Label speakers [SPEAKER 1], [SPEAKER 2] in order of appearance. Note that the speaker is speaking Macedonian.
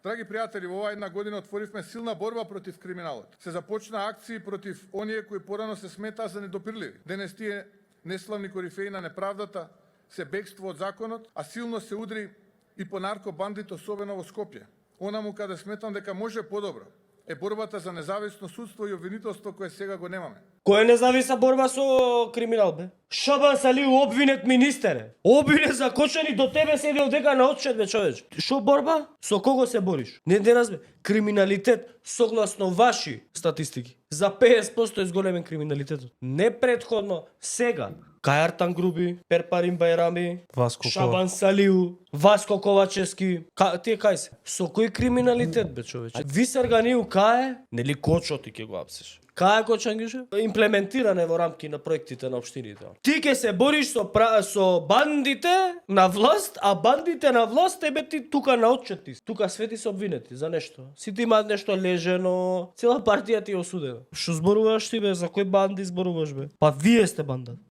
[SPEAKER 1] Драги пријатели, во оваа една година отворивме силна борба против криминалот. Се започна акции против оние кои порано се сметаа за недопирливи. Денес тие неславни корифеи на неправдата се бегство од законот, а силно се удри и по наркобандите, особено во Скопје. Онаму каде сметам дека може подобро е борбата за независно судство и обвинителство кое сега го немаме.
[SPEAKER 2] Кој е независна борба со криминал, бе? Шабан Салиу обвинет министер е. Обвинет за кочани до тебе седи одека на отчет, бе, човече. Шо борба? Со кого се бориш? Не разбе. Криминалитет, согласно ваши статистики, за 50% е зголемен криминалитетот. Не претходно, сега. Кајартан Груби, Перпарин Бајрами, Шабан Салиу, Васко Ковачевски, тие кај се? Со кој криминалитет, бе, човече? Висар Ганиу кај? Нели Кочо ти ќе го апсеш? Кај Кочангише? Имплементиране во рамки на проектите на општините. Ти ќе се бориш со бандите на власт, а бандите на власт тебе ти тука на отчет ти. Тука свети се обвинети за нешто. Сите имаат нешто лежено, цела партија ти е осудена. Што зборуваш ти, бе? За кој банди зборуваш, бе? Па вие сте банда.